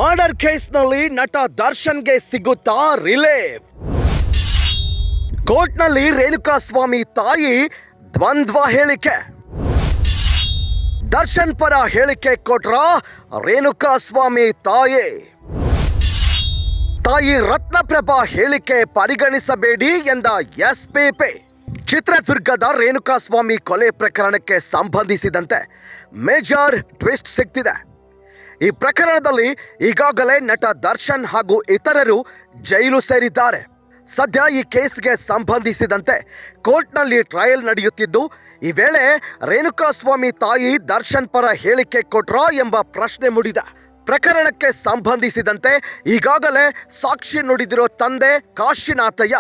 Murder ಕೇಸ್ನಲ್ಲಿ ನಟ ದರ್ಶನ್ಗೆ ಸಿಗುತ್ತಾ ರಿಲೀಫ್. ಕೋರ್ಟ್ನಲ್ಲಿ ರೇಣುಕಾಸ್ವಾಮಿ ತಾಯಿ ದ್ವಂದ್ವ ಹೇಳಿಕೆ. ದರ್ಶನ್ ಪರ ಹೇಳಿಕೆ ಕೊಟ್ರ ರೇಣುಕಾಸ್ವಾಮಿ ತಾಯಿ ರತ್ನಪ್ರಭಾ ಹೇಳಿಕೆ ಪರಿಗಣಿಸಬೇಡಿ ಎಂದ ಎಸ್ಪಿಪಿ. ಚಿತ್ರದುರ್ಗದ ರೇಣುಕಾಸ್ವಾಮಿ ಕೊಲೆ ಪ್ರಕರಣಕ್ಕೆ ಸಂಬಂಧಿಸಿದಂತೆ ಮೇಜರ್ ಟ್ವಿಸ್ಟ್ ಸಿಗ್ತಿದೆ. ಈ ಪ್ರಕರಣದಲ್ಲಿ ಈಗಾಗಲೇ ನಟ ದರ್ಶನ್ ಹಾಗೂ ಇತರರು ಜೈಲು ಸೇರಿದ್ದಾರೆ. ಸದ್ಯ ಈ ಕೇಸ್ಗೆ ಸಂಬಂಧಿಸಿದಂತೆ ಕೋರ್ಟ್ನಲ್ಲಿ ಟ್ರಯಲ್ ನಡೆಯುತ್ತಿದ್ದು, ಈ ವೇಳೆ ರೇಣುಕಾಸ್ವಾಮಿ ತಾಯಿ ದರ್ಶನ್ ಪರ ಹೇಳಿಕೆ ಕೊಟ್ರಾ ಎಂಬ ಪ್ರಶ್ನೆ ಮೂಡಿದೆ. ಪ್ರಕರಣಕ್ಕೆ ಸಂಬಂಧಿಸಿದಂತೆ ಈಗಾಗಲೇ ಸಾಕ್ಷಿ ನುಡಿದಿರೋ ತಂದೆ ಕಾಶಿನಾಥಯ್ಯ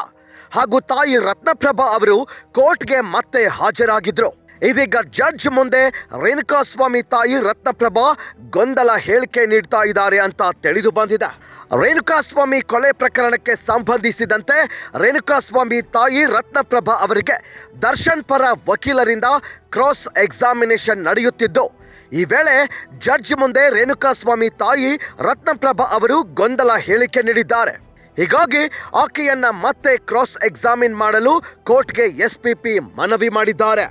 ಹಾಗೂ ತಾಯಿ ರತ್ನಪ್ರಭಾ ಅವರು ಕೋರ್ಟ್ಗೆ ಮತ್ತೆ ಹಾಜರಾಗಿದ್ರು. ಇದೀಗ ಜಡ್ಜ್ ಮುಂದೆ ರೇಣುಕಾಸ್ವಾಮಿ ತಾಯಿ ರತ್ನಪ್ರಭಾ ಗೊಂದಲ ಹೇಳಿಕೆ ನೀಡ್ತಾ ಇದ್ದಾರೆ ಅಂತ ತಿಳಿದು ಬಂದಿದೆ. ರೇಣುಕಾಸ್ವಾಮಿ ಕೊಲೆ ಪ್ರಕರಣಕ್ಕೆ ಸಂಬಂಧಿಸಿದಂತೆ ರೇಣುಕಾಸ್ವಾಮಿ ತಾಯಿ ರತ್ನಪ್ರಭಾ ಅವರಿಗೆ ದರ್ಶನ್ ಪರ ವಕೀಲರಿಂದ ಕ್ರಾಸ್ ಎಕ್ಸಾಮಿನೇಷನ್ ನಡೆಯುತ್ತಿದ್ದು, ಈ ವೇಳೆ ಜಡ್ಜ್ ಮುಂದೆ ರೇಣುಕಾಸ್ವಾಮಿ ತಾಯಿ ರತ್ನಪ್ರಭಾ ಅವರು ಗೊಂದಲ ಹೇಳಿಕೆ ನೀಡಿದ್ದಾರೆ. ಹೀಗಾಗಿ ಆಕೆಯನ್ನ ಮತ್ತೆ ಕ್ರಾಸ್ ಎಕ್ಸಾಮಿನ್ ಮಾಡಲು ಕೋರ್ಟ್ಗೆ ಎಸ್ಪಿಪಿ ಮನವಿ ಮಾಡಿದ್ದಾರೆ.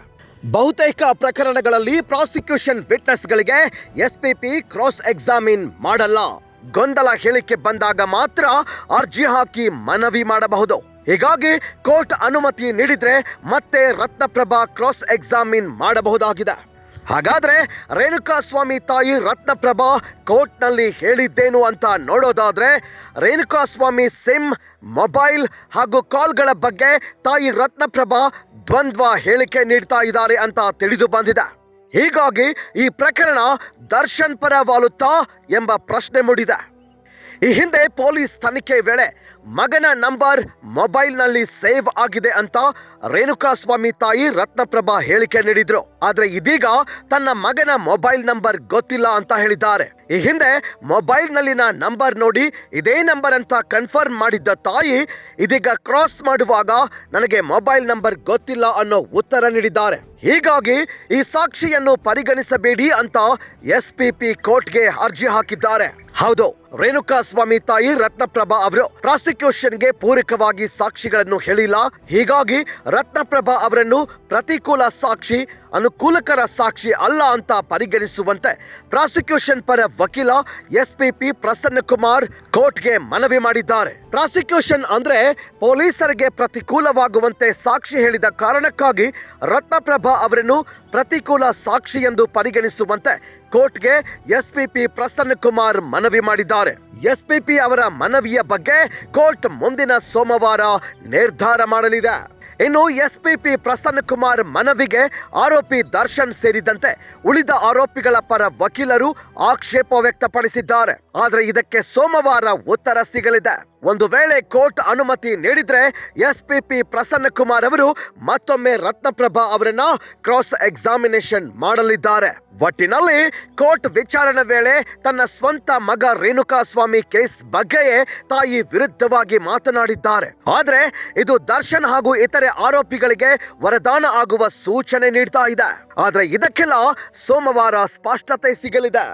ಬಹುತೇಕ ಪ್ರಕರಣಗಳಲ್ಲಿ ಪ್ರಾಸಿಕ್ಯೂಷನ್ ವಿಟ್ನೆಸ್ಗಳಿಗೆ ಎಸ್ಪಿಪಿ ಕ್ರಾಸ್ ಎಕ್ಸಾಮಿನ್ ಮಾಡಲ್ಲ. ಗೊಂದಲ ಹೇಳಿಕೆ ಬಂದಾಗ ಮಾತ್ರ ಅರ್ಜಿ ಹಾಕಿ ಮನವಿ ಮಾಡಬಹುದು. ಹೀಗಾಗಿ ಕೋರ್ಟ್ ಅನುಮತಿ ನೀಡಿದ್ರೆ ಮತ್ತೆ ರತ್ನಪ್ರಭಾ ಕ್ರಾಸ್ ಎಕ್ಸಾಮಿನ್ ಮಾಡಬಹುದಾಗಿದೆ. ಹಾಗಾದ್ರೆ ರೇಣುಕಾಸ್ವಾಮಿ ತಾಯಿ ರತ್ನಪ್ರಭಾ ಕೋರ್ಟ್ನಲ್ಲಿ ಹೇಳಿದ್ದೇನು ಅಂತ ನೋಡೋದಾದ್ರೆ, ರೇಣುಕಾಸ್ವಾಮಿ ಸಿಮ್, ಮೊಬೈಲ್ ಹಾಗೂ ಕಾಲ್ಗಳ ಬಗ್ಗೆ ತಾಯಿ ರತ್ನಪ್ರಭಾ ದ್ವಂದ್ವ ಹೇಳಿಕೆ ನೀಡ್ತಾ ಇದ್ದಾರೆ ಅಂತ ತಿಳಿದು ಬಂದಿದೆ. ಹೀಗಾಗಿ ಈ ಪ್ರಕರಣ ದರ್ಶನ್ ಪರ ವಾಲುತ್ತಾ ಎಂಬ ಪ್ರಶ್ನೆ ಮೂಡಿದೆ. ಈ ಹಿಂದೆ ಪೊಲೀಸ್ ತನಿಖೆ ವೇಳೆ ಮಗನ ನಂಬರ್ ಮೊಬೈಲ್ನಲ್ಲಿ ಸೇವ್ ಆಗಿದೆ ಅಂತ ರೇಣುಕಾಸ್ವಾಮಿ ತಾಯಿ ರತ್ನಪ್ರಭಾ ಹೇಳಿಕೆ ನೀಡಿದ್ರು. ಆದ್ರೆ ಇದೀಗ ತನ್ನ ಮಗನ ಮೊಬೈಲ್ ನಂಬರ್ ಗೊತ್ತಿಲ್ಲ ಅಂತ ಹೇಳಿದ್ದಾರೆ. ಈ ಹಿಂದೆ ಮೊಬೈಲ್ನಲ್ಲಿನ ನಂಬರ್ ನೋಡಿ ಇದೇ ನಂಬರ್ ಅಂತ ಕನ್ಫರ್ಮ್ ಮಾಡಿದ್ದ ತಾಯಿ ಇದೀಗ ಕ್ರಾಸ್ ಮಾಡುವಾಗ ನನಗೆ ಮೊಬೈಲ್ ನಂಬರ್ ಗೊತ್ತಿಲ್ಲ ಅನ್ನೋ ಉತ್ತರ ನೀಡಿದ್ದಾರೆ. ಹೀಗಾಗಿ ಈ ಸಾಕ್ಷಿಯನ್ನು ಪರಿಗಣಿಸಬೇಡಿ ಅಂತ ಎಸ್ಪಿಪಿ ಕೋರ್ಟ್ಗೆ ಅರ್ಜಿ ಹಾಕಿದ್ದಾರೆ. ಹೌದು, ರೇಣುಕಾಸ್ವಾಮಿ ತಾಯಿ ರತ್ನಪ್ರಭಾ ಅವರು ಪ್ರಾಸಿಕ್ಯೂಷನ್ಗೆ ಪೂರಕವಾಗಿ ಸಾಕ್ಷಿಗಳನ್ನು ಹೇಳಿಲ್ಲ. ಹೀಗಾಗಿ ರತ್ನಪ್ರಭಾ ಅವರನ್ನು ಪ್ರತಿಕೂಲ ಸಾಕ್ಷಿ, ಅನುಕೂಲಕರ ಸಾಕ್ಷಿ ಅಲ್ಲ ಅಂತ ಪರಿಗಣಿಸುವಂತೆ ಪ್ರಾಸಿಕ್ಯೂಷನ್ ಪರ ವಕೀಲ ಎಸ್ಪಿಪಿ ಪ್ರಸನ್ನಕುಮಾರ್ ಕೋರ್ಟ್ಗೆ ಮನವಿ ಮಾಡಿದ್ದಾರೆ. ಪ್ರಾಸಿಕ್ಯೂಷನ್ ಅಂದ್ರೆ ಪೊಲೀಸರಿಗೆ ಪ್ರತಿಕೂಲವಾಗುವಂತೆ ಸಾಕ್ಷಿ ಹೇಳಿದ ಕಾರಣಕ್ಕಾಗಿ ರತ್ನಪ್ರಭಾ ಅವರನ್ನು ಪ್ರತಿಕೂಲ ಸಾಕ್ಷಿ ಎಂದು ಪರಿಗಣಿಸುವಂತೆ ಕೋರ್ಟ್ಗೆ ಎಸ್ಪಿಪಿ ಪ್ರಸನ್ನಕುಮಾರ್ ಮನವಿ ಮಾಡಿದ್ದಾರೆ. ಎಸ್ಪಿಪಿ ಅವರ ಮನವಿಯ ಬಗ್ಗೆ ಕೋರ್ಟ್ ಮುಂದಿನ ಸೋಮವಾರ ನಿರ್ಧಾರ ಮಾಡಲಿದೆ. ಇನ್ನು ಎಸ್ಪಿಪಿ ಪ್ರಸನ್ನಕುಮಾರ್ ಮನವಿಗೆ ಆರೋಪಿ ದರ್ಶನ್ ಸೇರಿದಂತೆ ಉಳಿದ ಆರೋಪಿಗಳ ಪರ ವಕೀಲರು ಆಕ್ಷೇಪ ವ್ಯಕ್ತಪಡಿಸಿದ್ದಾರೆ. ಆದರೆ ಇದಕ್ಕೆ ಸೋಮವಾರ ಉತ್ತರ ಸಿಗಲಿದೆ. ಒಂದು ವೇಳೆ ಕೋರ್ಟ್ ಅನುಮತಿ ನೀಡಿದ್ರೆ ಎಸ್ಪಿಪಿ ಪ್ರಸನ್ನಕುಮಾರ್ ಅವರು ಮತ್ತೊಮ್ಮೆ ರತ್ನಪ್ರಭಾ ಅವರನ್ನ ಕ್ರಾಸ್ ಎಕ್ಸಾಮಿನೇಷನ್ ಮಾಡಲಿದ್ದಾರೆ. ಒಟ್ಟಿನಲ್ಲಿ ಕೋರ್ಟ್ ವಿಚಾರಣೆ ವೇಳೆ ತನ್ನ ಸ್ವಂತ ಮಗ ರೇಣುಕಾಸ್ವಾಮಿ ಕೇಸ್ ಬಗ್ಗೆಯೇ ತಾಯಿ ವಿರುದ್ಧವಾಗಿ ಮಾತನಾಡಿದ್ದಾರೆ. ಆದ್ರೆ ಇದು ದರ್ಶನ್ ಹಾಗೂ ಇತರೆ ಆರೋಪಿಗಳಿಗೆ ವರದಾನ ಆಗುವ ಸೂಚನೆ ನೀಡ್ತಾ ಇದೆ. ಆದ್ರೆ ಇದಕ್ಕೆಲ್ಲ ಸೋಮವಾರ ಸ್ಪಷ್ಟತೆ ಸಿಗಲಿದೆ.